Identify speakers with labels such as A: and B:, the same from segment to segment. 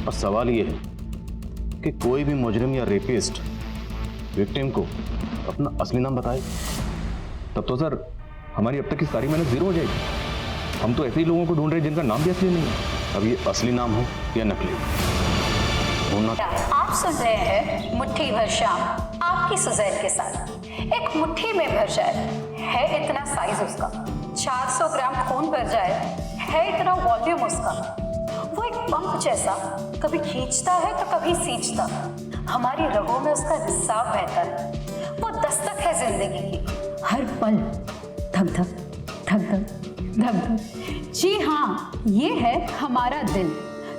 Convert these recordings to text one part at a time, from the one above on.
A: और सवाल ये है कि कोई भी मुजरिम या रेपिस्ट विक्टिम को अपना असली नाम बताए, तब तो सर हमारी अब तक की सारी मेहनत जीरो हो जाएगी। हम तो ऐसे ही लोगों को ढूंढ रहे हैं जिनका नाम भी असली नहीं है। अब ये असली नाम हो या नकली,
B: आप सुन रहे हैं मुट्ठी भर शाम आपकी सुजैन के साथ। एक मुट्ठी में भर जाए है इतना साइज उसका, 400 ग्राम खून भर जाए है इतना वॉल्यूम उसका। वो एक पंप जैसा कभी खींचता है तो कभी सींचता, हमारी रगों में उसका रिसाव बहता है। वो दस्तक है जिंदगी की, हर पल धक धक धक धक धक धक। जी हाँ, ये है हमारा दिल।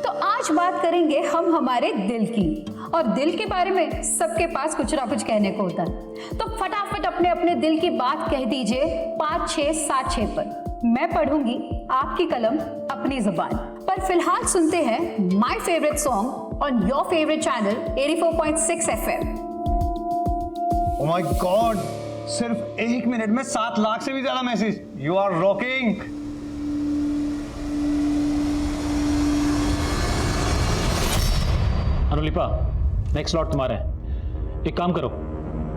B: तो आज बात करेंगे हम हमारे दिल की, और दिल के बारे में सबके पास कुछ ना कुछ कहने को होता है। तो फटाफट अपने अपने दिल की बात कह दीजिए 5676 पर। मैं पढ़ूंगी आपकी कलम अपनी जुबान पर। फिलहाल सुनते हैं my favourite song on your favourite channel 84.6 FM।
C: Oh my god, सिर्फ 1 मिनट में 7 लाख से भी ज्यादा message. You are rocking.
D: Anulipa, next slot तुम्हारा है। एक काम करो,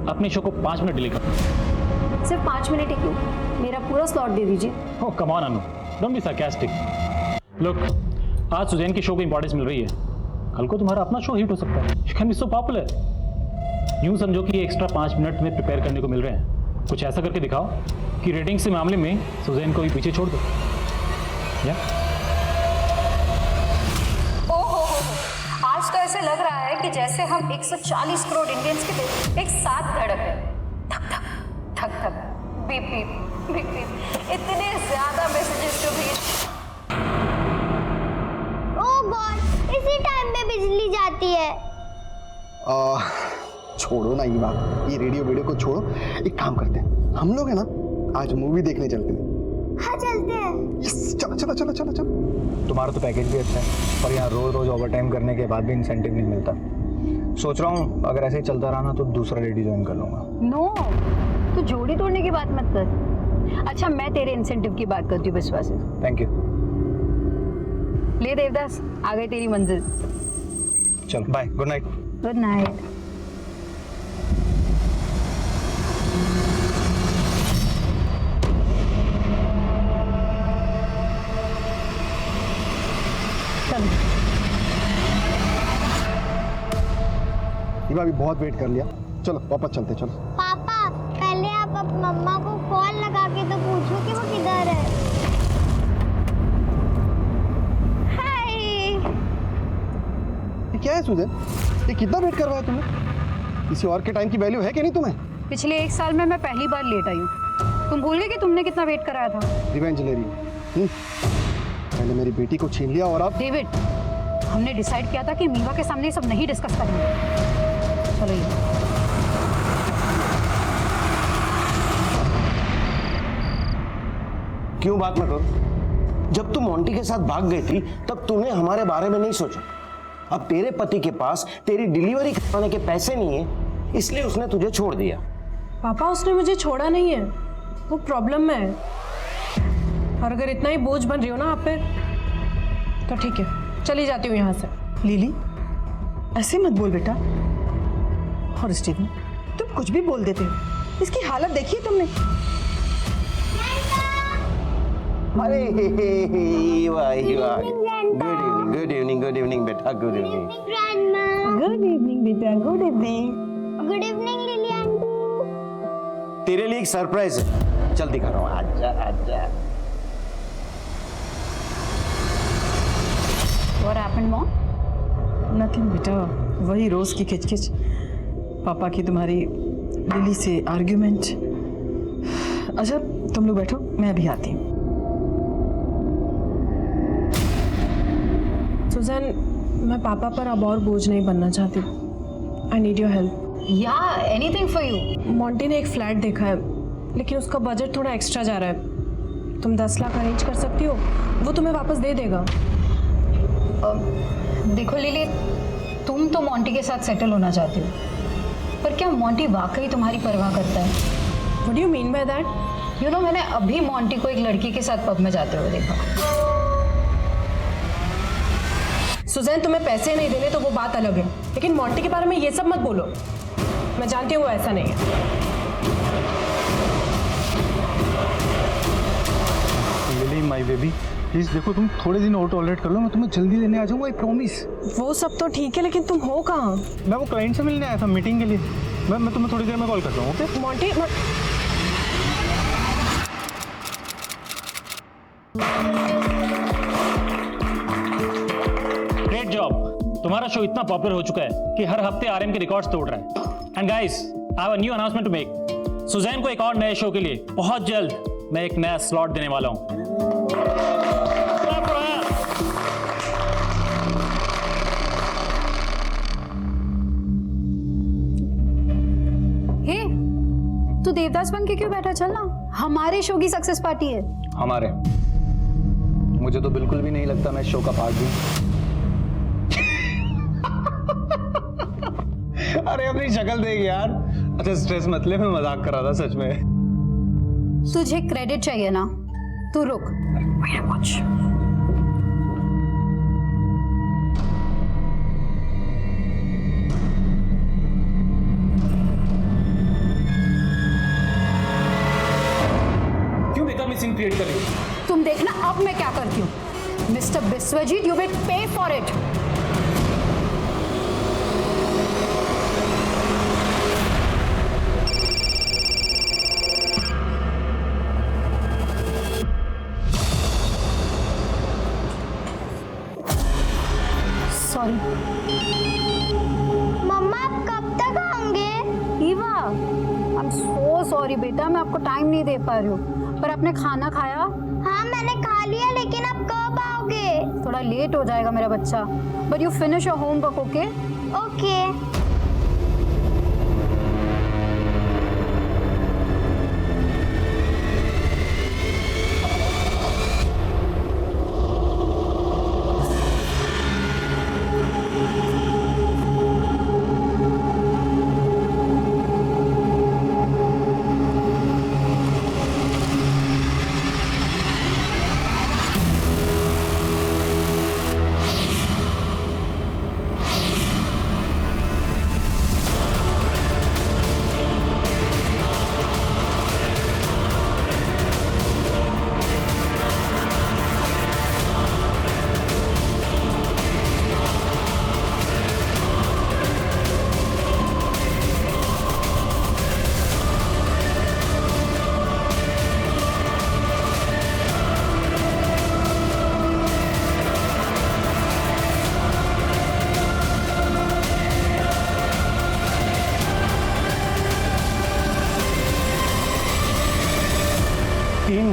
D: अपने शो को 5 मिनट डिले करो।
E: सिर्फ 5 मिनट ही क्यों, मेरा पूरा स्लॉट दे दीजिए।
D: Oh come on Anu, don't be sarcastic. Look, आज सुजैन की शो को इंपॉर्टेंस मिल रही है, कल को तुम्हारा अपना शो हिट हो सकता है। You can be so popular. यूं समझो कि ये एक्स्ट्रा 5 मिनट में प्रिपेयर करने को मिल रहे हैं। कुछ ऐसा करके दिखाओ कि रेटिंग्स के मामले में सुजैन को ही पीछे छोड़ दो। या
B: आज तो ऐसे लग रहा है कि जैसे हम 140 करोड़ इंडियंस के दिल एक साथ धड़क रहे हैं। धक धक धक धक, बीप बीप बीप बीप। इतने ज्यादा मैसेजेस जो भी।
F: ओह गॉड, इसी टाइम में बिजली जाती है।
G: छोड़ो ना ये बात, ये रेडियो वीडियो को छोड़ो। एक काम करते हैं, हम लोग है ना आज मूवी देखने चलते हैं।
F: हाँ चलते हैं।
G: यस, चलो चलो चलो चलो चलो।
C: तुम्हारा तो पैकेज भी अच्छा है, और यहाँ रोज रोज ओवर टाइम करने के बाद भी इंसेंटिव नहीं मिलता। सोच रहा हूँ अगर ऐसे ही चलता रहा ना तो दूसरा रेडी ज्वाइन कर लूंगा।
E: नो, तू जोड़ी तोड़ने की बात मत कर। अच्छा, मैं तेरे इंसेंटिव की बात करती हूँ विश्वास से।
C: Thank you.
E: ले देवदास, आ गई तेरी मंजिल।
C: चलो bye, good night.
E: Good night.
G: ये अभी बहुत वेट कर लिया, चलो वापस चलते। चलो
F: पापा, पहले आप अब मम्मा को कॉल लगा के तो पूछो कि वो किधर है। हाय।
G: ये क्या है सुजैन, ये कितना वेट करवाया तुमने? किसी और के टाइम की वैल्यू है कि नहीं तुम्हें?
E: पिछले 1 साल में मैं पहली बार लेट आई हूँ। तुम भूल गए कि तुमने कितना वेट कराया था?
G: रिवेंज ले रही हो? मैंने मेरी बेटी को छीन लिया और अब
E: डेविड, हमने डिसाइड किया था कि मीवा के सामने सब नहीं डिस्कस करेंगे। चलो ये
H: क्यों बात ना करो? जब तुम मोंटी के साथ भाग गई थी तब तूने हमारे बारे में नहीं सोचा। अब तेरे पति के पास तेरी डिलीवरी करवाने के पैसे नहीं है, इसलिए उसने तुझे छोड़ दिया।
I: पापा, उसने मुझे छोड़ा नहीं है, वो प्रॉब्लम में है। और अगर इतना ही बोझ बन रही हो ना आप पे, तो ठीक है, चली जाती हूँ यहाँ से।
J: लिली, ऐसे मत बोल बेटा। और स्टीवन, तुम कुछ भी बोल देते हो। इसकी हालत देखी तुमने?
H: अरे गुड इवनिंग बेटा, गुड इवनिंग।
J: गुड इवनिंग बेटा, good evening.
F: Good evening lily aunty.
H: तेरे लिए एक सरप्राइज है, चल दिखा रहा हूँ। आजा आजा।
E: What happened, Mom?
J: नथिंग बेटा, वही रोज की खिचखिच, पापा की तुम्हारी लिली से आर्ग्यूमेंट। अच्छा तुम लोग बैठो, मैं अभी आती हूँ।
I: सुजैन, मैं पापा पर अब और बोझ नहीं बनना चाहती। I need your help.
E: Yeah, anything for you.
I: Monty ने एक फ्लैट देखा है, लेकिन उसका बजट थोड़ा एक्स्ट्रा जा रहा है। तुम 10 लाख अरेंज कर सकती हो, वो तुम्हें वापस दे देगा।
E: देखो लिली, तुम तो मोंटी के साथ सेटल होना चाहती हो, पर क्या मोंटी वाकई तुम्हारी परवाह करता है?
I: What do you mean by that?
E: You know, मैंने अभी मोंटी को एक लड़की के साथ पब में जाते हुए देखा।
I: सुजैन तुम्हें पैसे नहीं देने तो वो बात अलग है, लेकिन मोंटी के बारे में ये सब मत बोलो। मैं जानती हूँ वो ऐसा नहीं है।
C: लिली माय बेबी, प्लीज देखो तुम थोड़े दिन और टॉलरेट कर लो, मैं तुम्हें जल्दी देने आ जाऊंगा, आई प्रॉमिस।
I: वो सब तो ठीक है, लेकिन तुम हो कहाँ?
C: मैं वो क्लाइंट से मिलने आया था मीटिंग के लिए। मैं तुम्हें थोड़ी देर में कॉल करता हूँ, ओके?
I: Monty
D: great job. तुम्हारा शो इतना पॉपुलर हो चुका है कि हर हफ्ते आरएम के रिकॉर्ड्स तोड़ रहा है। And guys, I have a new announcement to make. Suzanne को एक और नए शो के लिए बहुत जल्द मैं एक नया स्लॉट देने वाला हूं।
B: हे, तू देवदास बन के क्यों बैठा? चल ना, हमारे शो की सक्सेस पार्टी है।
C: हमारे? मुझे तो बिल्कुल भी नहीं लगता मैं शो का पार्ट हूँ। अरे अपनी शक्ल देख यार। अच्छा स्ट्रेस मत ले, मैं मजाक कर रहा था सच में।
B: तुझे क्रेडिट चाहिए ना, तू रुक। कुछ
D: क्यों बेकार में सीन क्रिएट कर रही हो?
B: तुम देखना अब मैं क्या करती हूँ। Mister Biswajit, you will pay for it. Sorry
F: mama आप कब तक आओगे?
B: Eva, I am so sorry बेटा, मैं आपको टाइम नहीं दे पा रही हूँ। पर आपने खाना खाया?
F: हाँ मैंने खा लिया, लेकिन आप कब आओगे?
B: थोड़ा लेट हो जाएगा मेरा बच्चा, but you finish your homework, okay?
F: Okay.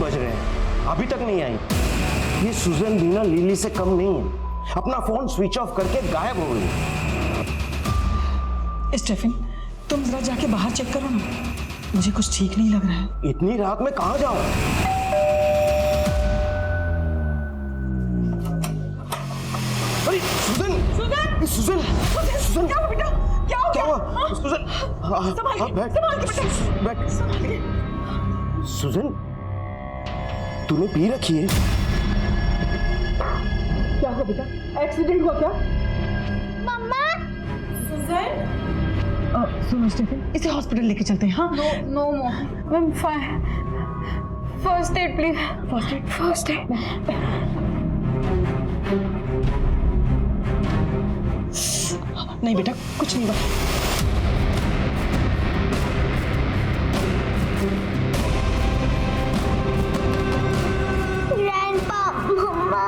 H: बज रहे हैं, अभी तक नहीं आई। ये सुजैन भी ना लिली से कम नहीं है, अपना फोन स्विच ऑफ करके गायब हो गई।
J: स्टेफिन, तुम जरा जाके बाहर चेक करो ना, मुझे कुछ ठीक नहीं लग रहा है।
H: इतनी रात में कहां जाऊं? अरे सुजैन! सुजैन! सुजैन! सुजैन! क्या हुआ बेटा? क्या हुआ? सुजैन! संभाल के बेटा। बैठ। सुजैन, तूने पी रखी है?
I: क्या हुआ बेटा? एक्सीडेंट हुआ क्या?
F: मम्मा
J: सुनो स्टेफिन, इसे हॉस्पिटल लेके चलते हैं। हाँ
B: no ma'am, fine. First aid please. First aid.
J: नहीं बेटा, कुछ नहीं हुआ।
F: Grandpa, mama.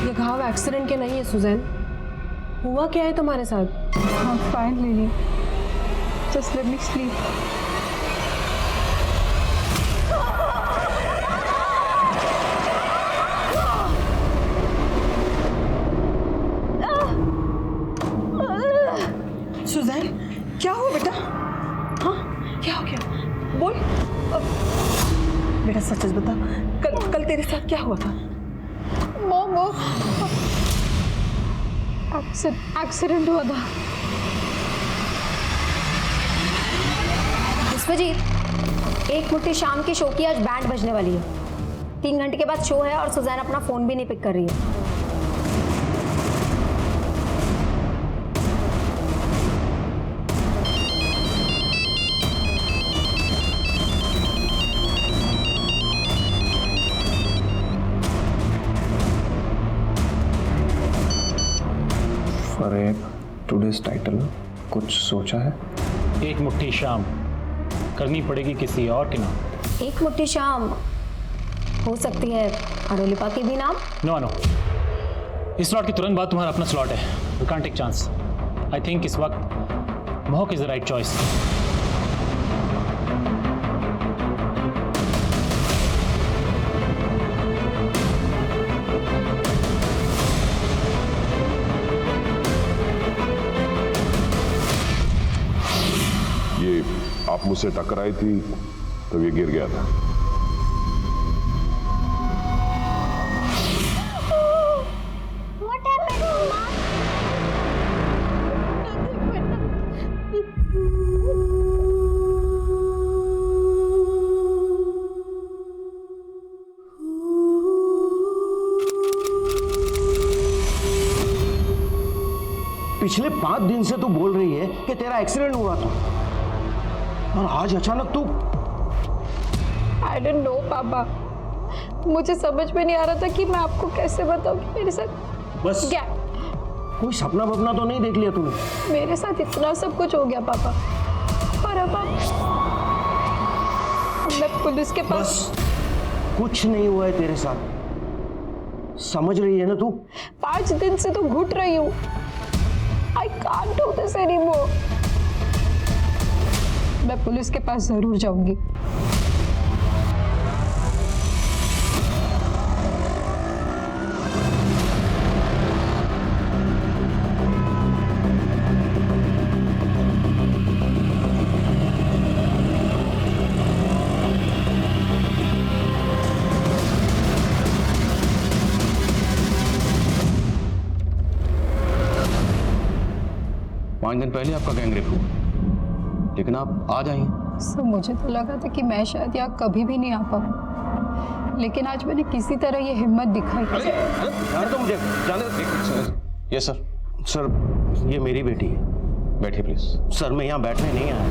I: ये घाव एक्सीडेंट के नहीं है सुजैन। हुआ क्या है तुम्हारे साथ?
B: I'm fine, Lily. Just let me sleep.
J: Suzanne, क्या हुआ बेटा? हाँ, क्या हो गया? बोल। बेटा सच सच बता, कल तेरे साथ क्या हुआ था?
B: वो एक्सीडेंट हुआ था। विश्वजीत, एक मुट्ठी शाम की शो की आज बैंड बजने वाली है।
F: 3 घंटे के बाद शो है और सुजैन अपना फोन भी नहीं पिक कर रही है।
C: फरेब टुडेज टाइटल कुछ सोचा है?
D: एक मुट्ठी शाम करनी पड़ेगी किसी और के नाम।
F: एक मुट्ठी शाम हो सकती है अडोलिपा के भी नाम।
D: नो नो, इस स्लॉट के तुरंत बाद तुम्हारा अपना स्लॉट है। We can't take chance. I think इस वक्त महक इज द राइट चॉइस।
K: ये आप मुझसे टकराई थी तब ये गिर गया था।
F: What happened, Mama?
H: पिछले 5 दिन से तू बोल रही है कि तेरा एक्सीडेंट हुआ था, और आज अचानक तू।
I: आई डोंट नो पापा, मुझे समझ में नहीं आ रहा था कि मैं आपको कैसे बताऊं कि मेरे साथ
H: बस
I: क्या।
H: कोई सपना वपना तो नहीं देख लिया तूने?
I: मेरे साथ इतना सब कुछ हो गया पापा, पर अब मैं पुलिस के पास।
H: बस कुछ नहीं हुआ है तेरे साथ, समझ रही है ना तू?
I: 5 दिन से तो घुट रही हूँ। I can't do this anymore. मैं पुलिस के पास जरूर जाऊंगी।
A: पाँच दिन पहले आपका गैंगरेप हुआ, लेकिन आप आज आई हैं।
E: सर मुझे तो लगा था कि मैं शायद यहाँ कभी भी नहीं आ पाऊँ, लेकिन आज मैंने किसी तरह ये हिम्मत दिखाई।
H: यार तो मुझे जाने।
A: Yes sir.
H: सर ये मेरी बेटी है।
A: बैठिए प्लीज।
H: सर मैं यहाँ बैठने नहीं आया,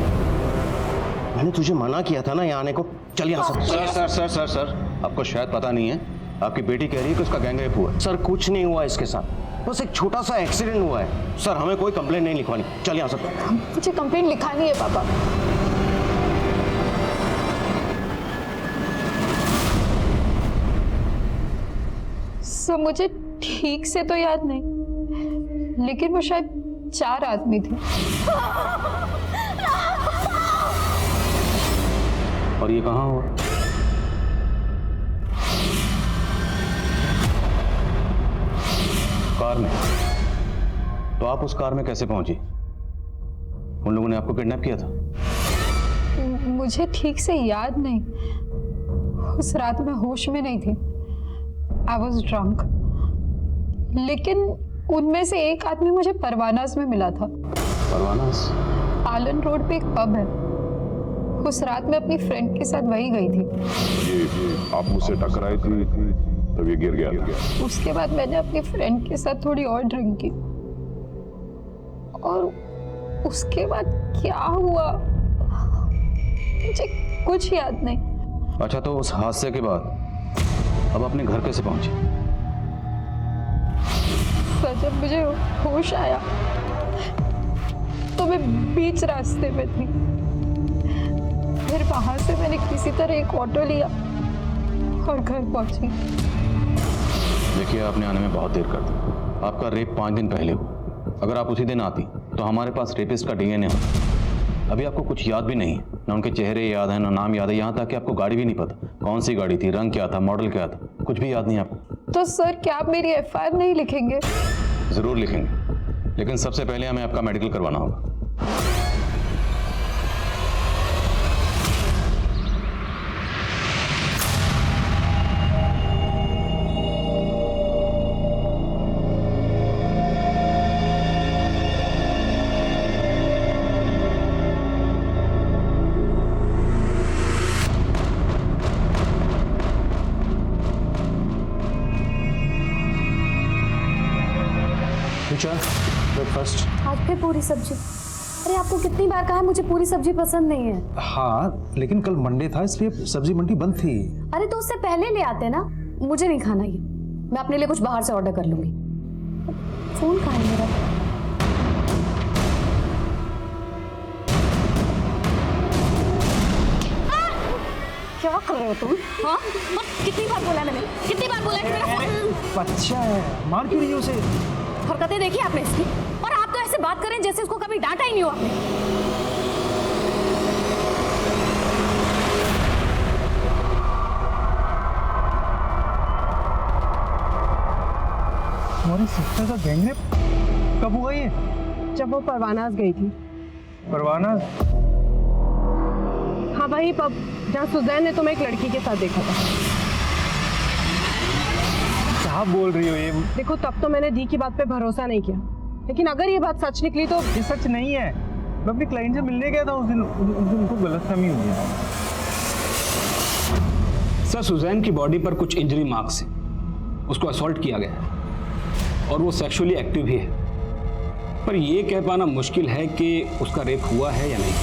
H: मैंने तुझे मना किया था ना यहाँ आने को। चल यहाँ sir.
A: Sir sir sir sir sir आपको शायद पता नहीं है, आपकी बेटी कह रही है कि उसका गैंगरेप हुआ है।
H: सर कुछ नहीं हुआ इसके साथ, बस एक छोटा सा एक्सीडेंट हुआ है। सर हमें कोई कंप्लेंट नहीं लिखवानी। चल यहाँ सर।
I: मुझे कंप्लेंट लिखानी है पापा। सर मुझे ठीक से तो याद नहीं, लेकिन वो शायद 4 आदमी थे।
A: और ये कहाँ हुआ? कार में। तो आप उस कार में कैसे पहुंची? उन लोगों ने आपको किडनैप किया था?
E: मुझे ठीक से याद नहीं, उस रात मैं होश में नहीं थी। I was drunk. लेकिन उनमें से एक आदमी मुझे परवानास में मिला था।
A: परवानास?
E: पालन रोड पे एक पब है, उस रात मैं अपनी फ्रेंड के साथ वही गई थी।
K: ये आप मुझसे टकराई थी तब ये गिर गया था।
E: उसके बाद मैंने अपनी फ्रेंड के साथ थोड़ी और ड्रिंक की, और उसके बाद क्या हुआ मुझे कुछ याद नहीं।
A: अच्छा, तो उस हादसे के बाद अब अपने घर कैसे पहुंची?
E: सर जब मुझे होश आया तो मैं बीच रास्ते में थी। फिर वहां से मैंने किसी तरह एक ऑटो लिया और घर पहुंची।
A: देखिए, आपने आने में बहुत देर कर दी। आपका रेप 5 दिन पहले हुआ। अगर आप उसी दिन आती तो हमारे पास रेपिस्ट का डीएनए होता। अभी आपको कुछ याद भी नहीं है, ना उनके चेहरे याद है, ना नाम याद है, यहाँ तक कि आपको गाड़ी भी नहीं पता कौन सी गाड़ी थी, रंग क्या था, मॉडल क्या था, कुछ भी याद नहीं आपको।
E: तो सर क्या आप मेरी एफआईआर नहीं लिखेंगे?
A: जरूर लिखेंगे, लेकिन सबसे पहले हमें आपका मेडिकल करवाना होगा।
D: ब्रेकफास्ट।
I: आज फिर पूरी सब्जी? अरे आपको कितनी बार कहा है मुझे पूरी सब्जी पसंद नहीं है।
C: हाँ लेकिन कल मंडे था इसलिए सब्जी मंडी बंद थी।
I: अरे तो उससे पहले ले आते ना। मुझे नहीं खाना ये, मैं अपने लिए कुछ बाहर से ऑर्डर कर लूंगी। फोन कहाँ है मेरा? क्या कर रहे हो तुम? हाँ? कितनी बार बोला मैंने, कितनी बार बोला कि मेरा फोन।
C: बच्चा है, मार क्यों रही है उसे?
I: हरकतें देखी आपने इसकी? और आप तो ऐसे बात करें जैसे उसको कभी डांटा ही नहीं हुआ आपने।
C: तुम्हारी सिस्टर का गैंग रेप कब हुआ ये?
I: जब वो परवानाज गई थी।
C: परवाना?
I: हाँ वही पब जहाँ सुजैन ने तुम्हें एक लड़की के साथ देखा था।
C: क्या बोल रही हो ये?
I: देखो तब तो मैंने दी की बात पे भरोसा नहीं किया, लेकिन अगर ये बात सच निकली तो।
C: ये सच नहीं है। मैं अपनी क्लाइंट से मिलने गया था उस दिन उनको गलतफहमी हुई है।
L: सर सुजैन की बॉडी पर कुछ इंजरी मार्क्स हैं। उसको असॉल्ट किया गया है और वो सेक्सुअली एक्टिव भी है, पर ये कह पाना मुश्किल है कि उसका रेप हुआ है या नहीं।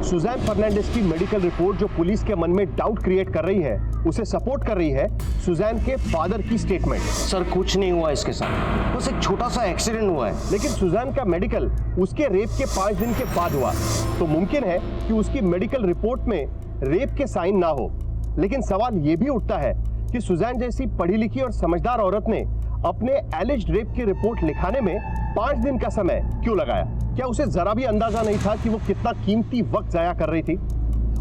M: सुजैन फर्नांडिस की मेडिकल रिपोर्ट जो पुलिस के मन में डाउट क्रिएट कर रही है, उसे सपोर्ट कर रही है सुजैन के फादर की स्टेटमेंट।
H: सर कुछ नहीं हुआ इसके साथ, बस एक छोटा सा एक्सीडेंट हुआ है।
M: लेकिन सुजैन का मेडिकल उसके रेप के 5 दिन के बाद हुआ, तो मुमकिन है कि उसकी मेडिकल रिपोर्ट में रेप के साइन ना हो। लेकिन सवाल यह भी उठता है कि सुजैन जैसी पढ़ी लिखी और समझदार औरत ने अपने एलिज्ड रेप की रिपोर्ट लिखाने में 5 दिन का समय क्यों लगाया? क्या उसे जरा भी अंदाजा नहीं था कि वो कितना कीमती वक्त जाया कर रही थी?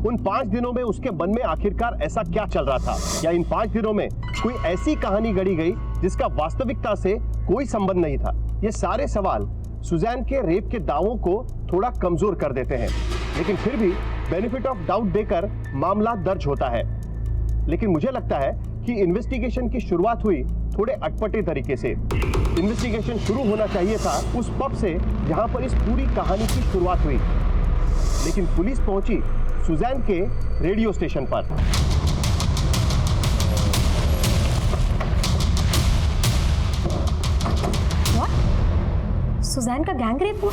M: उन 5 दिनों में उसके मन में आखिरकार ऐसा क्या चल रहा था? या इन 5 दिनों में कोई ऐसी कहानी गढ़ी गई जिसका वास्तविकता से कोई संबंध नहीं था? ये सारे सवाल सुजैन के रेप के दावों को थोड़ा कमजोर कर देते हैं, लेकिन फिर भी बेनिफिट ऑफ डाउट देकर मामला दर्ज होता है। लेकिन मुझे लगता है कि इन्वेस्टिगेशन की शुरुआत हुई थोड़े अटपटे तरीके से। इन्वेस्टिगेशन शुरू होना चाहिए था उस पब से जहां पर इस पूरी कहानी की शुरुआत हुई, लेकिन पुलिस पहुंची सुजैन के रेडियो स्टेशन पर।
I: सुजैन का गैंग रेप हुआ?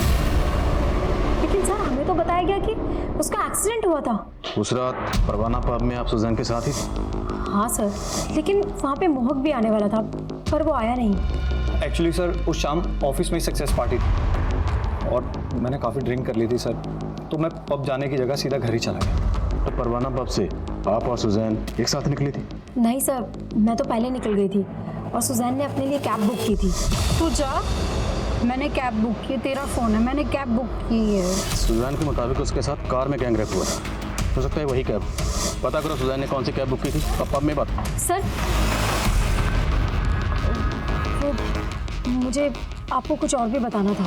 I: लेकिन सर हमें तो बताया गया कि उसका एक्सीडेंट हुआ था।
A: उस रात परवाना पब में आप सुजैन के साथ ही थे?
I: हाँ सर, लेकिन वहाँ पे मोहक भी आने वाला था पर वो आया नहीं।
C: एक्चुअली सर उस शाम ऑफिस में सक्सेस पार्टी थी और मैंने काफ़ी ड्रिंक कर ली थी सर, तो मैं पब जाने की जगह सीधा घर ही चला गया।
A: तो परवाना पब से आप और सुजैन एक साथ निकली थी?
I: नहीं सर, मैं तो पहले निकल गई थी और सुजैन ने अपने लिए कैब बुक की थी।
E: तू जा, मैंने कैब बुक की, तेरा फोन है, मैंने कैब बुक की है।
A: सुजैन के मुताबिक उसके साथ कार में गैंग रेप हुआ था, हो सकता है वही कैब। पता करो सुजैन ने कौन सी कैब बुक की थी और पब में बात।
I: सर मुझे आपको कुछ और भी बताना था।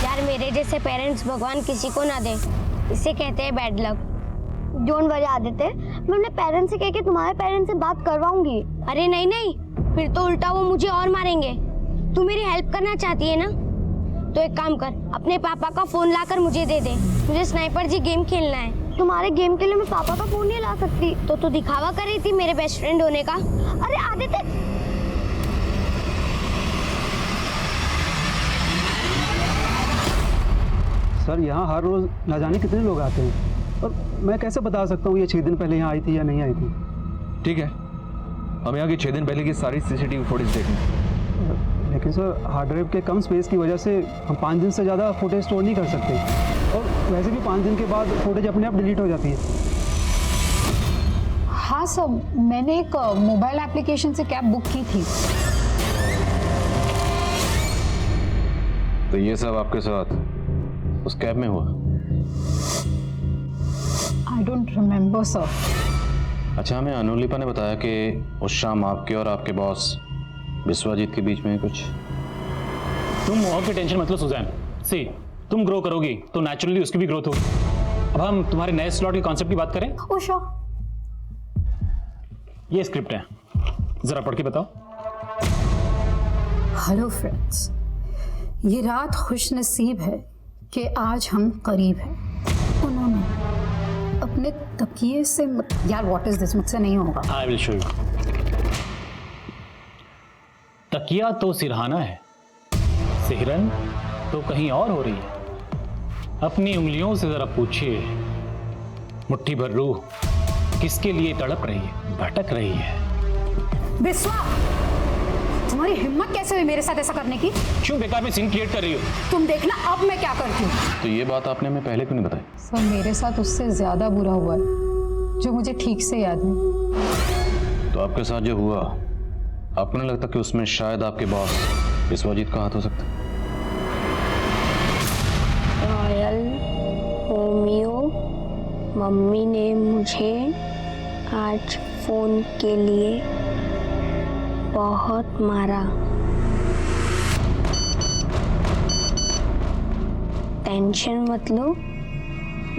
F: यार मेरे जैसे पेरेंट्स भगवान किसी को ना दे, इसे कहते हैं bad luck. Don't worry Aditya, मैं अपने पेरेंट्स से कह के तुम्हारे पेरेंट्स से बात करवाऊंगी। अरे नहीं नहीं, फिर तो उल्टा वो मुझे और मारेंगे। तू मेरी हेल्प करना चाहती है ना, तो एक काम कर, अपने पापा का फोन लाकर मुझे दे दे। मुझे स्नाइपर जी गेम खेलना है। तुम्हारे गेम के लिए मैं पापा का फोन नहीं ला सकती। तो तू दिखावा कर रही थी मेरे बेस्ट फ्रेंड होने का। अरे आदित्य,
L: सर यहाँ हर रोज न जाने कितने लोग आते हैं और मैं कैसे बता सकता हूँ ये 6 दिन पहले यहाँ आई थी या नहीं आई थी।
A: ठीक है, हम यहाँ की 6 दिन पहले की सारी CCTV फुटेज देखेंगे।
L: लेकिन सर हार्ड ड्राइव के कम स्पेस की वजह से हम 5 दिन से ज़्यादा फुटेज स्टोर नहीं कर सकते और वैसे भी 5 दिन के बाद फुटेज अपने आप डिलीट हो जाती है।
E: हाँ सर, मैंने एक मोबाइल एप्लीकेशन से कैब बुक की थी।
A: तो ये सब आपके साथ उस कैब में हुआ?
E: I don't remember sir.
A: अच्छा, हमें अनुलिपा ने बताया कि उस शाम आपके और आपके बॉस विश्वजीत के बीच में कुछ।
D: तुम मोहक की टेंशन मतलब सुजैन, सी तुम ग्रो करोगी तो नेचुरली उसकी भी ग्रोथ होगी। अब हम तुम्हारे नए स्लॉट के कॉन्सेप्ट की बात करें।
I: उषा,
D: ये स्क्रिप्ट है, जरा पढ़ के बताओ।
B: हेलो फ्रेंड्स, ये रात खुश नसीब है कि आज हम करीब हैं। उन्होंने अपने तकिए से यार व्हाट इज दिस, मुझसे नहीं होगा।
D: I will show you. तकिया तो सिरहाना है, सिहरन तो कहीं और हो रही है। अपनी उंगलियों से जरा पूछिए, मुट्ठी भर रूह किसके लिए तड़प रही है, भटक रही है।
B: बिस्वा, तुम्हारी हिम्मत कैसे हुई मेरे साथ ऐसा करने की?
D: क्यों बेकार में सीन क्रिएट कर रही हो?
B: तुम देखना अब मैं क्या करती हूँ।
A: तो ये बात आपने हमें पहले क्यों नहीं बताई?
E: सर मेरे साथ उससे ज्यादा बुरा हुआ है जो मुझे ठीक से याद नहीं।
A: तो आपके साथ जो हुआ, आपको नहीं लगता कि उसमें शायद आपके बॉस विश्वजीत का हाथ हो सकता है?
F: रॉयल होम्यो, मम्मी ने मुझे आज फोन के लिए बहुत मारा। टेंशन मत लो,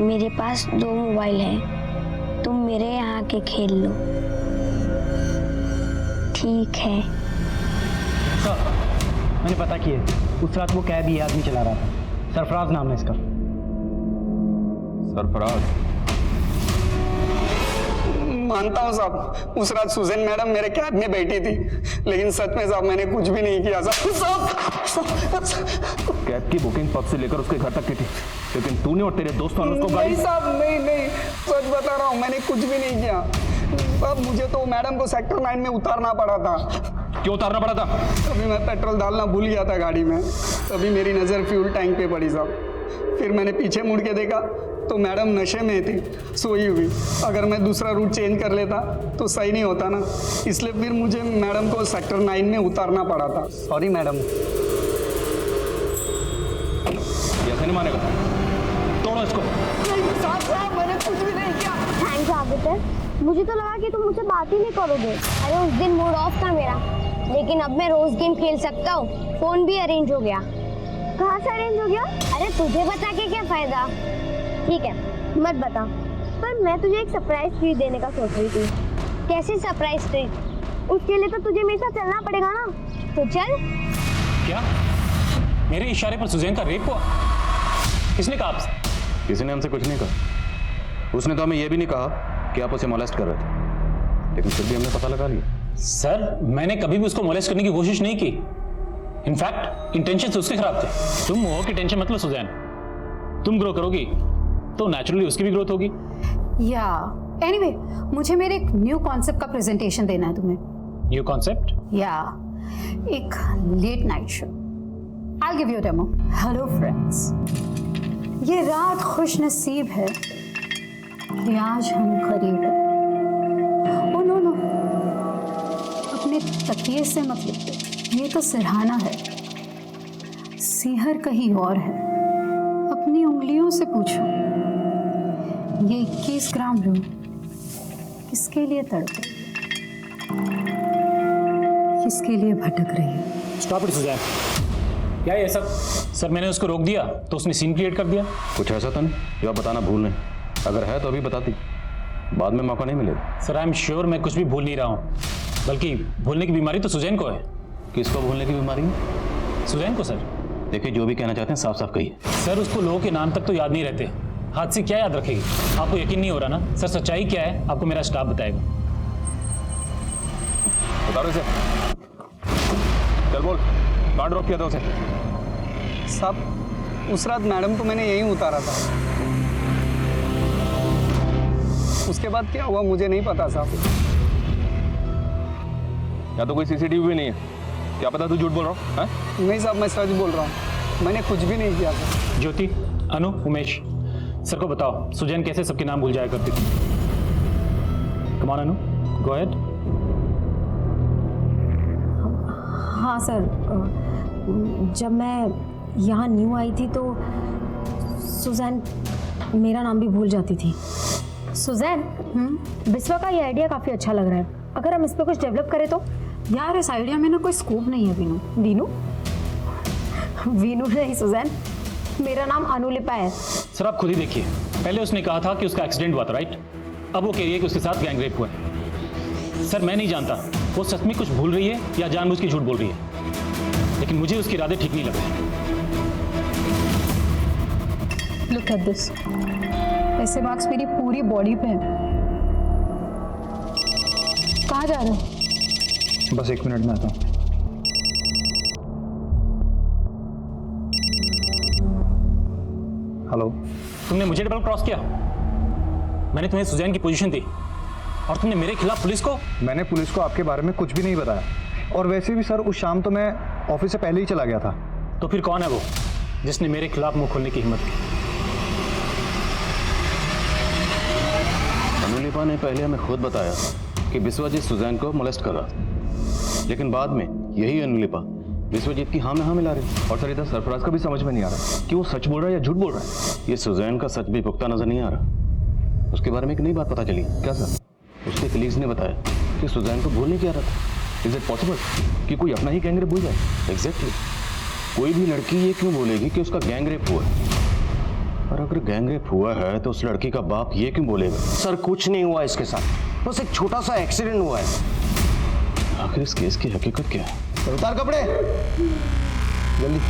F: मेरे पास 2 मोबाइल हैं, तुम मेरे यहाँ के खेल लो, ठीक है?
C: सर मैंने पता किया, उस रात वो कैब ये आदमी चला रहा था, सरफराज नाम है इसका।
A: सरफराज?
N: मानता हूँ साहब, उस रात सुजैन मैडम मेरे कैब में बैठी थी, लेकिन सच में साहब मैंने कुछ भी नहीं किया साहब।
A: कैब की बुकिंग पब से लेकर उसके घर तक की थी, लेकिन तूने और तेरे दोस्तों ने उसको गाड़ी...
N: नहीं साहब, नहीं, सच बता रहा हूँ, मैंने कुछ भी नहीं किया साहब। मुझे तो मैडम को सेक्टर 9 में उतारना पड़ा था।
A: क्यों उतारना पड़ा था?
N: अभी मैं पेट्रोल डालना भूल गया था गाड़ी में, तभी मेरी नज़र फ्यूल टैंक पे पड़ी साहब। फिर मैंने पीछे मुड़ के देखा तो मैडम नशे में थी, सोई हुई। अगर मैं दूसरा रूट चेंज कर लेता तो सही नहीं होता ना, इसलिए फिर मुझे मैडम को सेक्टर 9 में उतारना पड़ा था। Sorry madam.
A: ऐसे नहीं मानेगा, तोड़ो इसको।
N: साहब मैंने कुछ भी नहीं किया।
F: थैंक्स आदित्य, मुझे तो लगा कि तुम मुझसे बात ही नहीं करोगे। अरे उस दिन मूड ऑफ था मेरा, लेकिन अब मैं रोज गेम खेल सकता हूँ। फोन भी अरेंज हो गया। कहाँ से अरेंज हो गया? अरे तुझे बता के क्या फायदा। ठीक है मत बता, पर मैं तुझे एक सरप्राइज ट्रीट देने का सोच रही थी। कैसी सरप्राइज ट्रीट? उसके लिए तो तुझे मेरे साथ चलना पड़ेगा ना, तो चल।
D: क्या मेरे इशारे पर सुजैन का रेप हुआ? किसने कहा आपसे?
A: किसी ने हमसे कुछ नहीं कहा। उसने तो हमें यह भी नहीं कहा कि आप उसे मोलेस्ट कर रहे थे, लेकिन फिर भी हमने पता लगा लिया।
D: सर मैंने कभी भी उसको मोलेस्ट करने की कोशिश नहीं की। इनफैक्ट इंटेंशन से उसके खराब थे। तुम हो कि टेंशन मतलब सुजैन, तुम ग्रो करोगी तो नेचुरली उसकी भी ग्रोथ होगी।
B: या एनीवे, मुझे मेरे एक न्यू कॉन्सेप्ट का प्रेजेंटेशन देना है तुम्हें।
D: New concept?
B: या एक late night show. I give you demo. Hello friends, ये रात खुश नसीब है कि आज हम करीब हैं। ओ नो नो, अपने तकिए से मत लिखो, ये तो सिरहाना है, सीहर कहीं और है। अपनी उंगलियों से पूछो, ये 21 ग्राम रूह किसके लिए तड़प रही है, किसके लिए भटक रही है?
D: स्टॉप इट सुजैन, क्या ये सब? सर मैंने उसको रोक दिया तो उसने सीन क्रिएट कर दिया।
A: कुछ ऐसा तो नहीं जो आप बताना भूल नहीं? अगर है तो अभी बताती, बाद में मौका नहीं मिलेगा।
D: सर आई एम श्योर मैं कुछ भी भूल नहीं रहा हूँ, बल्कि भूलने की बीमारी तो सुजैन को है।
A: किसको भूलने की बीमारी है?
D: सुजैन को सर।
A: देखिए जो भी कहना चाहते हैं साफ साफ कहिए।
D: सर उसको लोगों के नाम तक तो याद नहीं रहते, हाथ से क्या याद रखेगी? आपको यकीन नहीं हो रहा ना? सर सच्चाई क्या है आपको मेरा स्टाफ बताएगा।
A: बता रहे से, चल बोल, कहाँ ड्रॉप किया था उसे?
N: साहब उस रात मैडम को मैंने यहीं उतारा था, उसके बाद क्या हुआ मुझे नहीं पता साहब।
A: या तो कोई सीसीटीवी भी नहीं है, क्या पता तू झूठ बोल रहा है?
N: नहीं साहब मैं सच बोल रहा हूँ, मैंने कुछ भी नहीं किया था।
D: ज्योति, अनु, उमेश, सर को बताओ सुजैन कैसे सबके नाम भूल जाया करती थी। कम ऑन अनु, गो अहेड।
I: हाँ सर, जब मैं यहाँ न्यू आई थी तो सुजैन मेरा नाम भी भूल जाती थी। सुजैन, बिस्वा का ये आइडिया काफ़ी अच्छा लग रहा है, अगर हम इस पर कुछ डेवलप करें तो?
B: यार इस आइडिया में ना कोई स्कोप नहीं है वीनू।
I: वीनू? वीनू नहीं सुजैन, मेरा नाम अनुलिपा है।
D: सर आप खुद ही देखिए, पहले उसने कहा था कि उसका एक्सीडेंट हुआ था, राइट? अब वो कह रही है कि उसके साथ गैंग रेप हुआ है। सर मैं नहीं जानता वो सच में कुछ भूल रही है या जानबूझ के झूठ बोल रही है, लेकिन मुझे उसके इरादे ठीक नहीं लग रहे।
E: लुक एट दिस, ऐसे मार्क्स मेरी पूरी बॉडी पे हैं। कहाँ जा रहे हो?
C: बस 1 मिनट में आता हूँ। हेलो।
D: तुमने मुझे डबल क्रॉस किया। मैंने तुम्हें सुजैन की पोजीशन दी और तुमने मेरे खिलाफ पुलिस को।
C: मैंने पुलिस को आपके बारे में कुछ भी नहीं बताया, और वैसे भी सर उस शाम तो मैं ऑफिस से पहले ही चला गया था।
D: तो फिर कौन है वो जिसने मेरे खिलाफ मुंह खोलने की हिम्मत की?
A: अनुलिपा ने पहले हमें खुद बताया कि विश्वजीत सुजैन को मोलेस्ट कर रहा था, लेकिन बाद में यही अनुलिपा विश्वजीत की हाँ में हाँ मिला रही।
C: और सर इधर सरफराज का भी समझ में नहीं आ रहा कि वो सच बोल रहा है या झूठ बोल रहा है।
A: ये सुजैन का सच भी पुख्ता नजर नहीं आ रहा। उसके बारे में एक नई बात पता चली।
C: क्या सर?
A: उसके कलीग्स ने बताया कि सुजैन को भूल नहीं किया रहा था।
C: इज इट पॉसिबल कि कोई अपना ही गैंग रेप भूल जाए?
A: एग्जैक्टली। कोई भी लड़की ये क्यों बोलेगी कि उसका गैंग रेप हुआ है? और अगर गैंग रेप हुआ है तो उस लड़की का बाप ये क्यों बोलेगा?
H: सर कुछ नहीं हुआ इसके साथ, बस एक छोटा सा एक्सीडेंट हुआ है।
A: आखिर इस केस की हकीकत क्या है?
G: उतार कपड़े जल्दी।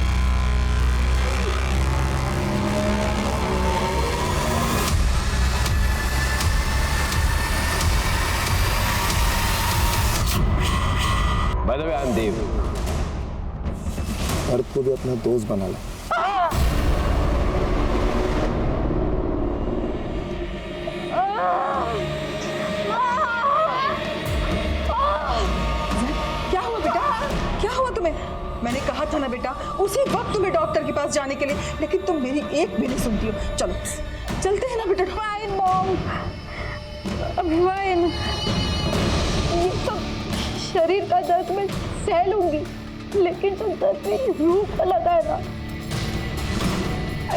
A: By the way I am Dev.
G: Arth को भी अपना दोस्त बना लो।
J: क्या हुआ बेटा? क्या हुआ तुम्हें? मैंने कहा था ना बेटा उसी वक्त तुम्हें डॉक्टर के पास जाने के लिए, लेकिन तुम मेरी एक भी नहीं सुनती हो। चलो चलते हैं ना बेटा।
E: Fine mom, fine. ये सब शरीर का दर्द मैं सह लूंगी, लेकिन जो दर्द मेरी रूह का लगा है ना, I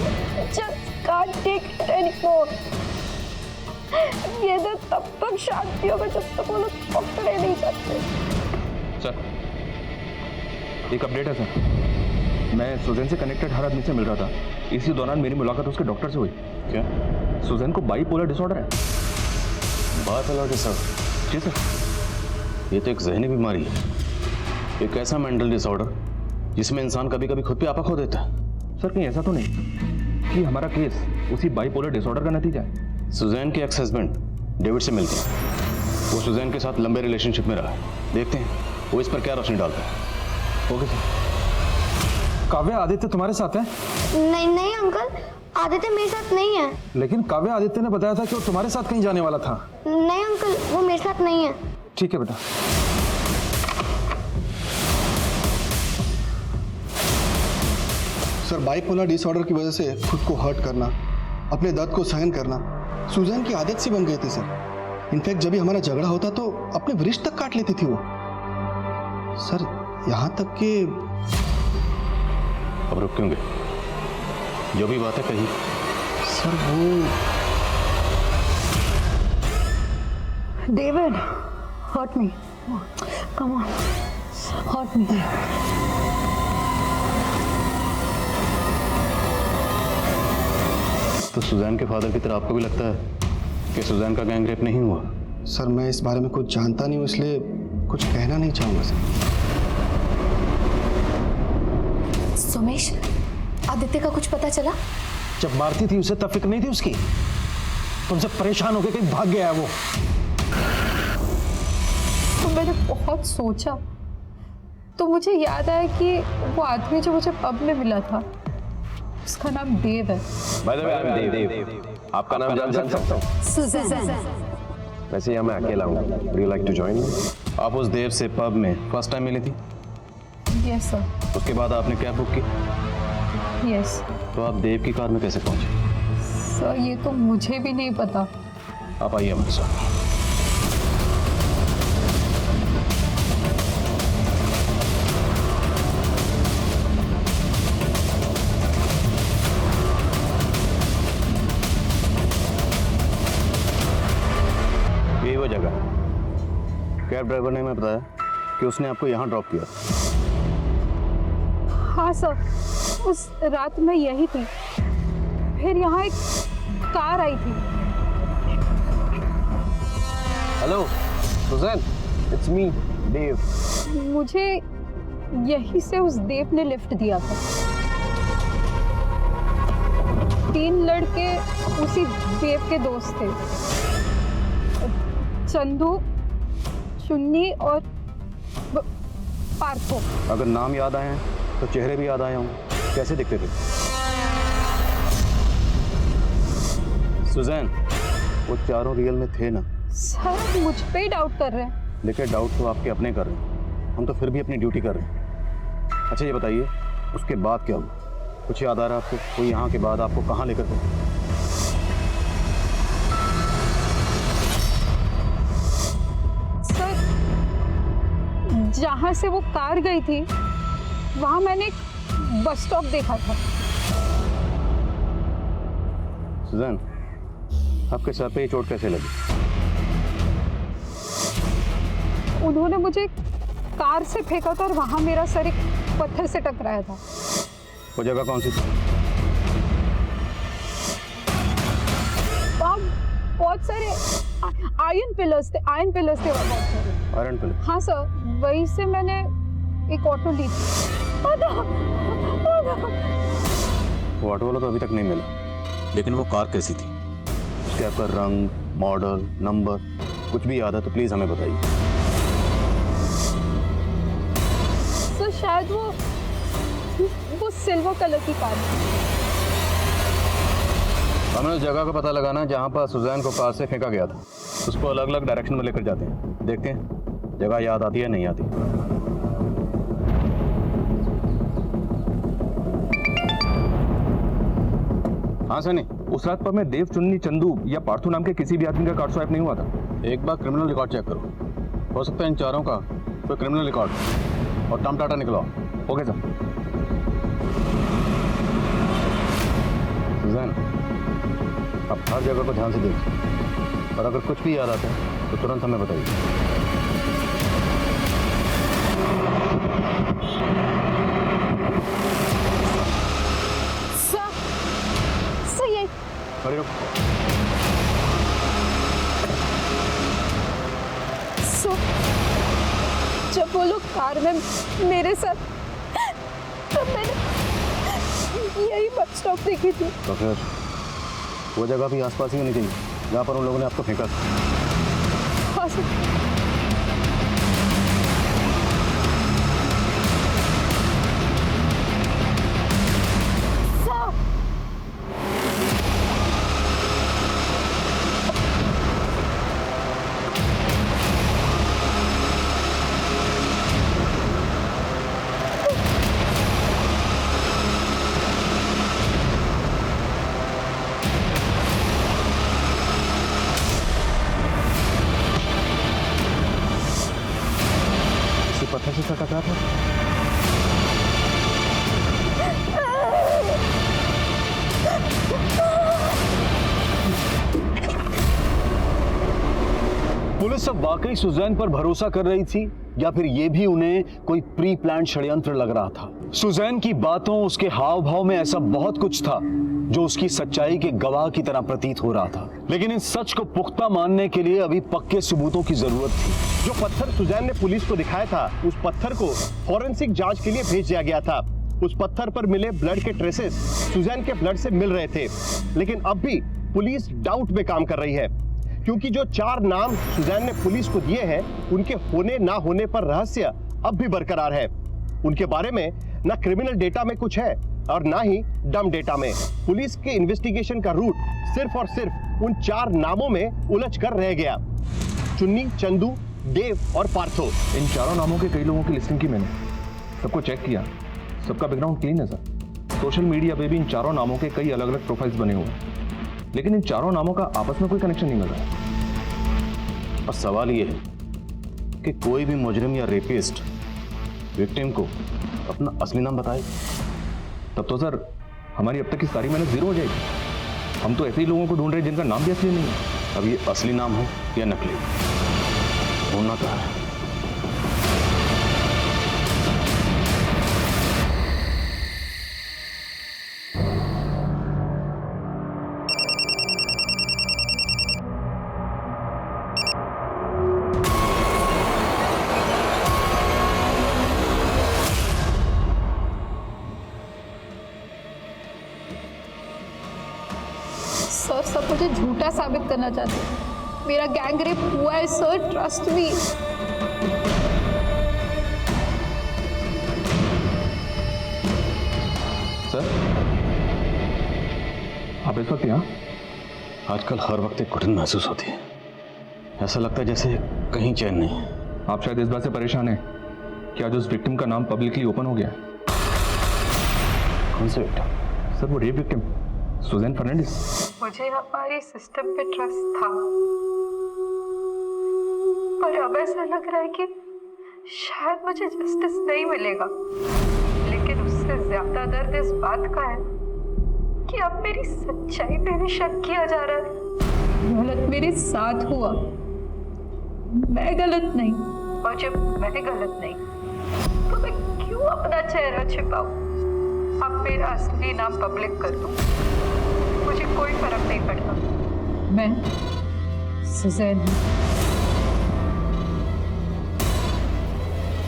E: just can't take it anymore। ये दर्द तब तक शांति होगा जब तक वो लोग पकड़े नहीं जाते।
C: सर एक अपडेट है सर। मैं सुजैन से कनेक्टेड हर आदमी से मिल रहा था। इसी दौरान मेरी मुलाकात उसके डॉक्टर से हुई।
A: क्या
C: सुजैन को बाइपोलर डिसऑर्डर है।
A: Bipolar disorder?
C: जी सर।
A: ये तो एक जहनी बीमारी है, एक ऐसा मेंटल डिसऑर्डर जिसमें इंसान कभी कभी खुद पे आपा खो देता है।
C: सर कहीं ऐसा तो नहीं कि हमारा केस उसी बाइपोलर डिसऑर्डर का नतीजा है?
A: सुजैन के एक्स हस्बैंड डेविड से मिलते हैं। वो सुजैन के साथ लंबे रिलेशनशिप में रहा है। देखते हैं वो इस पर क्या रोशनी डालता है।
C: Okay sir. काव्या आदित्य तुम्हारे साथ है?
F: नहीं नहीं अंकल, आदित्य मेरे साथ नहीं है।
C: लेकिन काव्या आदित्य ने बताया था कि वो तुम्हारे साथ कहीं जाने वाला था।
F: नहीं अंकल, वो मेरे साथ नहीं है।
C: ठीक है बेटा।
G: सर बाइपोलर डिसऑर्डर की वजह से खुद को हर्ट करना, अपने दर्द को सहन करना सुजैन की आदत सी बन गई थी सर। इनफैक्ट जब भी हमारा झगड़ा होता तो अपने वृष्ट तक काट लेती थी वो। सर यहाँ तक कि
A: अब रुक क्यों गए? जो भी बात है कही।
G: सर वो
E: David, hurt me, come on, hurt me।
A: तो सुजैन के फादर की तरह आपको भी लगता है कि सुजैन का गैंग रेप नहीं हुआ?
G: सर मैं इस बारे में कुछ जानता नहीं हूँ, इसलिए कुछ कहना नहीं चाहूँगा सर।
B: सुमेश, आदित्य का कुछ पता चला?
H: जब मारती थी उसे तब फिक्र नहीं थी उसकी? तुमसे परेशान होकर कहीं भाग गया है वो।
E: तो मैंने बहुत सोचा तो मुझे याद आया कि वो आदमी जो मुझे पब में मिला था उसका नाम देव है।
K: By the way I am Dev. आपका नाम जान सकता हूँ?
B: सुजैन।
K: वैसे यहाँ मैं अकेला हूँ। Would you like to join?
A: आप उस देव से पब में फर्स्ट टाइम मिली थी?
E: Yes sir.
A: उसके बाद आपने कैब बुक की?
E: यस।
A: तो आप देव की कार में कैसे पहुंचे?
E: सर ये तो मुझे भी नहीं पता।
A: आप आइए हमारे साथ। यही वो जगह। कैब ड्राइवर ने हमें बताया कि उसने आपको यहाँ ड्रॉप किया।
E: हाँ सर, उस रात मैं यही थी। फिर यहाँ एक कार आई थी।
K: हेलो सुजैन, इट्स मी देव।
E: मुझे यहीं से उस देव ने लिफ्ट दिया था। 3 लड़के उसी देव के दोस्त थे, चंदू, चुन्नी और पार्थो।
A: अगर नाम याद आए हैं तो चेहरे भी याद आए होंगे। कैसे दिखते थे? सुजैन, वो चारों रियल में थे ना?
E: सर मुझ पे ही डाउट कर रहे हैं।
A: लेकिन डाउट तो आपके अपने कर रहे हैं, हम तो फिर भी अपनी ड्यूटी कर रहे हैं। अच्छा ये बताइए, उसके बाद क्या हुआ? कुछ याद आ रहा है आपको? कोई यहाँ के बाद आपको कहाँ लेकर गए?
E: सर जहाँ से वो कार गई थी वहाँ मैंने एक बस स्टॉप देखा था।
A: सुजैन, आपके सर पे ये चोट कैसे लगी?
E: उन्होंने मुझे कार से फेंका था और वहाँ मेरा सर एक पत्थर से टकराया था।
A: वो जगह कौन सी थी?
E: वहाँ बहुत सारे आयरन पिलर्स थे वहाँ बहुत सारे।
A: Iron pillar?
E: हाँ सर, वहीं से मैंने एक ऑटो ली थी।
A: वो ऑटो वाला तो अभी तक नहीं मिला, लेकिन वो कार कैसी थी? उसके आपका रंग, मॉडल, नंबर कुछ भी याद है तो प्लीज हमें बताइए।
E: सर शायद वो सिल्वर कलर की कार थी।
A: हमें उस जगह का पता लगाना है जहाँ पर सुजैन को कार से फेंका गया था। उसको अलग अलग डायरेक्शन में लेकर जाते हैं, देखते हैं जगह याद आती है नहीं आती।
C: हाँ सनी, उस रात पर मैं देव, चुन्नी, चंदू या पार्थू नाम के किसी भी आदमी का कार्ड स्वाइप नहीं हुआ था।
A: एक बार क्रिमिनल रिकॉर्ड चेक करो, हो सकता है इन चारों का कोई क्रिमिनल रिकॉर्ड और टर्म डाटा निकलवाओ।
C: Okay sir.
A: सुजैन, आप हर जगह को ध्यान से देखिए और अगर कुछ भी याद आता है तो तुरंत हमें बताइए। खड़े रहो।
E: जब वो लोग कार में मेरे साथ, तब मैंने यही बस स्टॉप देखी थी।
A: तो फिर वो जगह भी आसपास ही होनी चाहिए जहाँ पर उन लोगों ने आपको फेंका था।
E: हाँ सर।
A: पत्थर से टकरा था।
O: पुलिस अब वाकई सुजैन पर भरोसा कर रही थी या फिर ये भी उन्हें कोई प्री प्लान षड्यंत्र लग रहा था? सुजैन की बातों, उसके हाव भाव में ऐसा बहुत कुछ था जो उसकी सच्चाई के गवाह की तरह प्रतीत हो रहा था, लेकिन इस सच को पुख्ता मानने के लिए अभी पक्के सबूतों की जरूरत थी।
M: जो पत्थर सुजैन ने पुलिस को दिखाया था, उस पत्थर को फॉरेंसिक जांच के लिए भेज दिया गया था। उस पत्थर पर मिले ब्लड के ट्रेसेस सुजैन के ब्लड से मिल रहे थे, लेकिन अब भी पुलिस डाउट में काम कर रही है, क्योंकि जो 4 नाम सुजैन ने पुलिस को दिए हैं, उनके होने ना होने पर रहस्य अब भी बरकरार है। उनके बारे में ना क्रिमिनल डेटा में कुछ है और ना ही डम डेटा में। पुलिस के इन्वेस्टिगेशन का रूट सिर्फ और सिर्फ उन 4 नामों में उलझ कर रह गया, चुन्नी, चंदू, देव और पार्थो।
C: इन चारों नामों के कई लोगों की लिस्टिंग की मैंने, सबको चेक किया, सबका बैकग्राउंड क्लीन है सर। सोशल मीडिया पे भी इन चारों नामों के कई अलग अलग प्रोफाइल्स बने हुए हैं, लेकिन इन चारों नामों का आपस में कोई कनेक्शन नहीं मिल रहा।
A: और सवाल ये है कि कोई भी मुजरिम या रेपिस्ट विक्टिम को अपना असली नाम बताए, तब तो सर हमारी अब तक की सारी मेहनत जीरो हो जाएगी। हम तो ऐसे ही लोगों को ढूंढ रहे हैं जिनका नाम भी असली नहीं है। अब ये असली नाम हो या नकली, ढूंढना कहाँ है?
E: सर सब मुझे झूठा साबित करना चाहते हैं। मेरा गैंग रेप हुआ है सर, ट्रस्ट मी।
C: सर आप इस वक्त यहाँ?
A: आजकल हर वक्त एक घुटन महसूस होती है। ऐसा लगता है जैसे कहीं चैन नहीं है।
C: आप शायद इस बात से परेशान हैं कि आज उस विक्टिम का नाम पब्लिकली ओपन हो गया है।
A: कौन से विक्टिम?
C: सर वो रेप विक्टिम सुजैन फर्नांडिस।
E: मुझे हमारी सिस्टम पे ट्रस्ट था, पर अब ऐसा लग रहा है कि शायद मुझे जस्टिस नहीं मिलेगा। लेकिन उससे ज्यादा दर्द इस बात का है कि अब मेरी सच्चाई पे भी शक किया जा रहा है। गलत मेरे साथ हुआ, मैं गलत नहीं, और जब मैं गलत नहीं तो मैं क्यों अपना चेहरा छिपाऊं? अब मेरा असली नाम पब्लिक कर दूं, मुझे कोई फर्क नहीं पड़ता। मैं सुजैन हूं,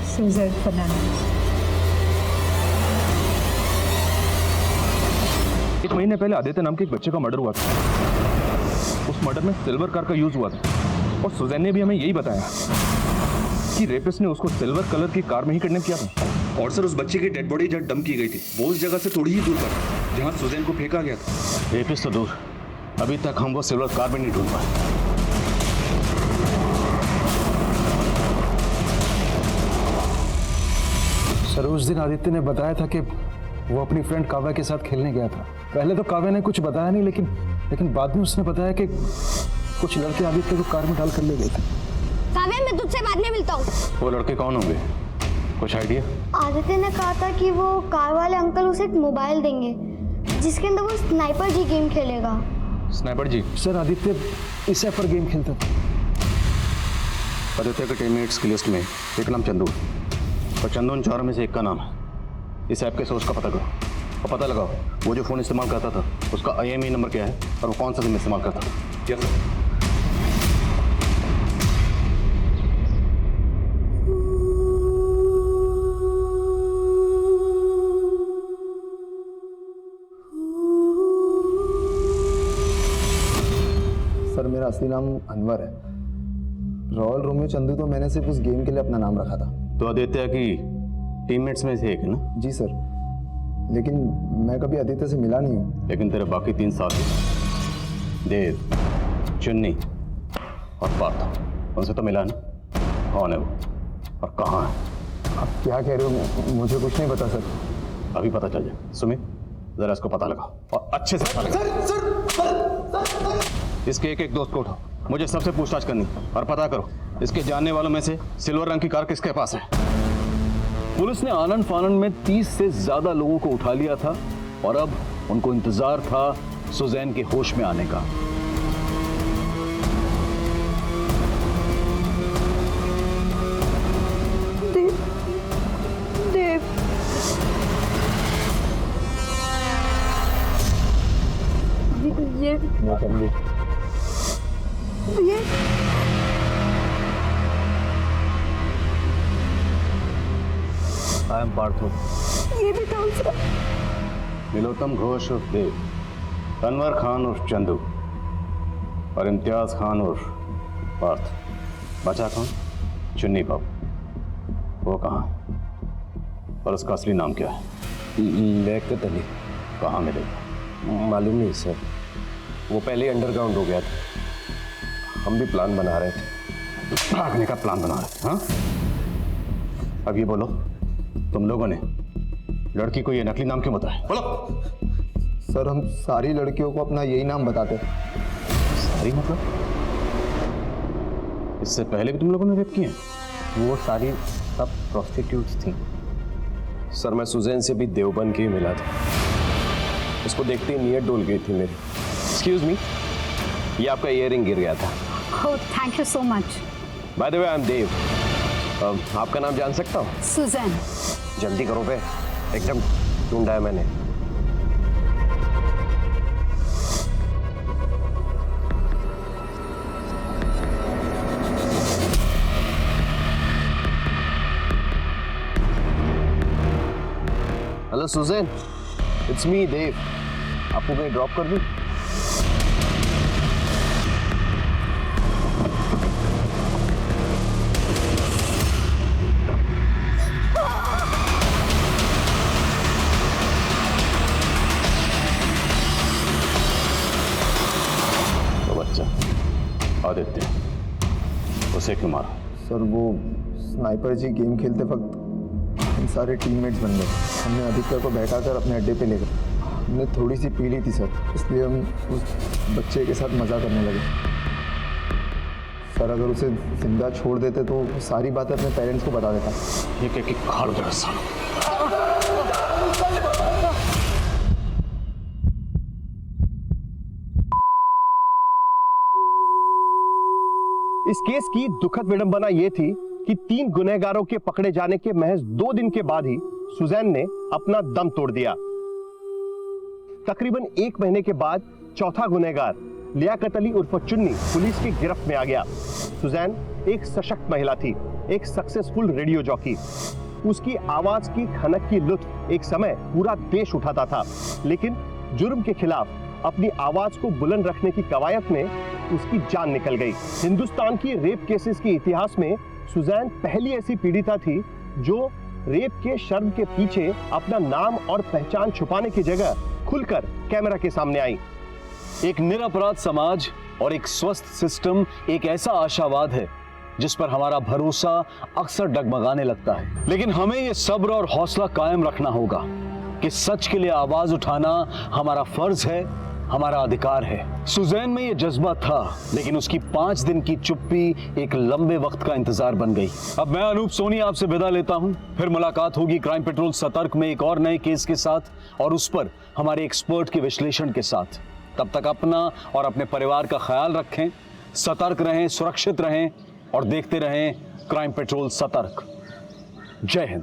E: सुजैन फर्नांडिस।
C: 1 महीने पहले आदित्य नाम के एक बच्चे का मर्डर हुआ था। उस मर्डर में सिल्वर कार का यूज हुआ था और सुजैन ने भी हमें यही बताया कि रेपिस्ट ने उसको सिल्वर कलर की कार में ही किडनैप किया था।
A: और सर उस बच्चे की डेड बॉडी जहाँ डंप की गई थी वो उस जगह से थोड़ी ही दूर पर जहाँ सुजैन को फेंका गया था। रेपिस्ट तो दूर, अभी तक हम वो सिल्वर कार भी नहीं ढूंढ पाए।
O: सर उस दिन आदित्य ने बताया था कि वो अपनी फ्रेंड काव्या के साथ खेलने गया था। पहले तो काव्या ने कुछ बताया नहीं, लेकिन बाद में उसने बताया कि कुछ लड़के आदित्य को कार में डाल कर ले गए थे।
F: काव्या, मैं तुझसे बाद में मिलता हूँ।
A: वो लड़के कौन होंगे, कुछ आइडिया?
F: आदित्य ने कहा था कि वो कार वाले अंकल उसे एक मोबाइल देंगे जिसके अंदर वो स्नाइपर जी गेम खेलेगा।
C: स्नाइपर जी?
O: सर आदित्य इस ऐप पर गेम खेलता था।
A: आदित्य के टीममेट्स की लिस्ट में एक नाम चंदू है और चंदू उन चारों में से एक का नाम है। इस ऐप के सोर्स का पता करो और पता लगाओ वो जो फ़ोन इस्तेमाल करता था उसका IMEI नंबर क्या है और वो कौन सा सिम इस्तेमाल करता था। यस
P: सर मेरा असली नाम अनवर है। रॉयल रोमियो चंदू तो मैंने सिर्फ उस गेम के लिए अपना नाम रखा था।
A: तो आदित्य की टीममेट्स में से एक है ना?
P: जी सर, लेकिन मैं कभी आदित्य से मिला नहीं हूँ।
A: लेकिन तेरे बाकी 3 साथी देव, चुन्नी और पार्थ, उनसे तो मिला ना? कौन है वो और कहाँ है?
P: आप क्या कह रहे हो? मुझे कुछ नहीं पता सर।
A: अभी पता चल जाए। सुमित जरा इसको पता लगाओ और अच्छे से पता लगाओ। इसके एक दोस्त को उठाओ, मुझे सबसे पूछताछ करनी और पता करो इसके जानने वालों में से सिल्वर रंग की कार किसके पास है।
O: पुलिस ने आनंद फानन में 30 से ज्यादा लोगों को उठा लिया था और अब उनको इंतजार था सुजैन के होश में आने का।
E: देव, ये
A: आई एम पार्थो।
E: ये भी था उसका।
A: नीलोत्तम घोष उर्फ देव, अनवर खान उर्फ चंदू और इम्तियाज खान उर्फ पार्थ। बचा कौन? चुन्नी बाबू। वो कहाँ है और उसका असली नाम क्या है?
H: लियाकत अली।
A: कहाँ मिलेगा?
H: मालूम नहीं सर, वो पहले अंडरग्राउंड हो गया था। हम भी प्लान बना रहे थे।
A: भागने का प्लान बना रहे थे? हाँ, अब ये बोलो तुम लोगों ने लड़की को ये नकली नाम क्यों बताया? बोलो।
P: सर हम सारी लड़कियों को अपना यही नाम बताते।
A: सारी मतलब? इससे पहले भी तुम लोगों ने रेप किए?
H: वो सारी सब प्रोस्टिट्यूट्स थी। सर मैं सुजैन से भी देवबंद के ही मिला था। उसको देखते ही नीयत डोल गई थी मेरी। एक्सक्यूज मी, ये आपका इयररिंग गिर गया था।
B: Oh, thank you so much.
H: By the way I am Dev. आपका नाम जान सकता हूँ?
B: सुजैन।
H: जल्दी करो बे, एकदम ढूंढा है मैंने। हेलो सुजैन, इट्स मी देव। आपको कहीं ड्रॉप कर दूं?
P: सर वो स्नाइपर जी गेम खेलते वक्त हम सारे टीममेट्स बन गए। हमने आदित्य को बैठाकर अपने अड्डे पे ले गए। हमने थोड़ी सी पी ली थी सर, इसलिए हम उस बच्चे के साथ मज़ा करने लगे। सर अगर उसे जिंदा छोड़ देते तो सारी बातें अपने पेरेंट्स को बता देता।
L: ये कह के खाड़ दे साला।
M: इस केस की दुखद विडंबना यह थी कि 3 गुनहगारों के पकड़े जाने के महज 2 दिन के बाद ही सुजैन ने अपना दम तोड़ दिया। तकरीबन 1 महीने के बाद चौथा गुनहगार लियाकत अली उर्फ चुन्नी पुलिस की गिरफ्त में आ गया। सुजैन एक सशक्त महिला थी, एक सक्सेसफुल रेडियो जॉकी। उसकी आवाज की खनक की लुत्फ एक समय पूरा देश उठाता था, लेकिन जुर्म के खिलाफ अपनी आवाज को बुलंद रखने की कवायद में उसकी जान निकल गई। हिंदुस्तान की रेप केसेस के इतिहास में सुजैन पहली ऐसी पीड़िता थी जो रेप के शर्म के पीछे अपना नाम और पहचान छुपाने की जगह खुलकर कैमरा के सामने आई।
O: एक निरपराध समाज और एक स्वस्थ सिस्टम एक ऐसा आशावाद है जिस पर हमारा भरोसा अक्सर डगमगाने लगता है, लेकिन हमें यह सब्र और हौसला कायम रखना होगा कि सच के लिए आवाज उठाना हमारा फर्ज है, हमारा अधिकार है। सुजैन में यह जज्बा था, लेकिन उसकी 5 दिन की चुप्पी एक लंबे वक्त का इंतजार बन गई। अब मैं अनूप सोनी आपसे विदा लेता हूं। फिर मुलाकात होगी क्राइम पेट्रोल सतर्क में एक और नए केस के साथ और उस पर हमारे एक्सपर्ट के विश्लेषण के साथ। तब तक अपना और अपने परिवार का ख्याल रखें, सतर्क रहें, सुरक्षित रहें और देखते रहें क्राइम पेट्रोल सतर्क। जय हिंद।